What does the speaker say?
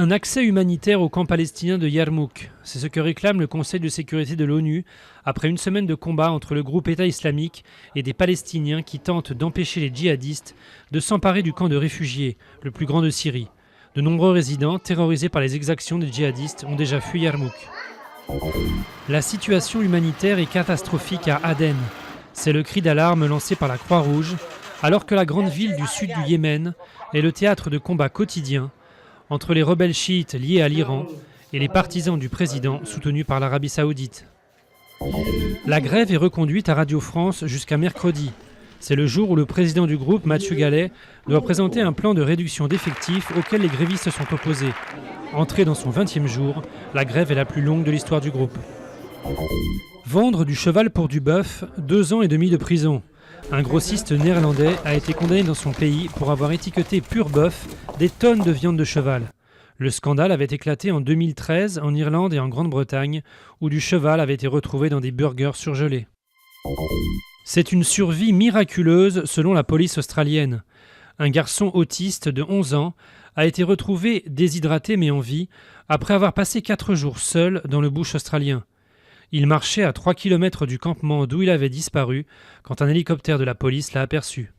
Un accès humanitaire au camp palestinien de Yarmouk, c'est ce que réclame le Conseil de sécurité de l'ONU après une semaine de combat entre le groupe État islamique et des Palestiniens qui tentent d'empêcher les djihadistes de s'emparer du camp de réfugiés, le plus grand de Syrie. De nombreux résidents, terrorisés par les exactions des djihadistes, ont déjà fui Yarmouk. La situation humanitaire est catastrophique à Aden. C'est le cri d'alarme lancé par la Croix-Rouge, alors que la grande ville du sud du Yémen est le théâtre de combats quotidiens entre les rebelles chiites liés à l'Iran et les partisans du président soutenus par l'Arabie saoudite. La grève est reconduite à Radio France jusqu'à mercredi. C'est le jour où le président du groupe, Mathieu Gallet, doit présenter un plan de réduction d'effectifs auquel les grévistes sont opposés. Entrée dans son 20e jour, la grève est la plus longue de l'histoire du groupe. Vendre du cheval pour du bœuf, 2 ans et demi de prison. Un grossiste néerlandais a été condamné dans son pays pour avoir étiqueté pur bœuf des tonnes de viande de cheval. Le scandale avait éclaté en 2013 en Irlande et en Grande-Bretagne, où du cheval avait été retrouvé dans des burgers surgelés. C'est une survie miraculeuse selon la police australienne. Un garçon autiste de 11 ans a été retrouvé déshydraté mais en vie après avoir passé 4 jours seul dans le bush australien. Il marchait à 3 km du campement d'où il avait disparu quand un hélicoptère de la police l'a aperçu.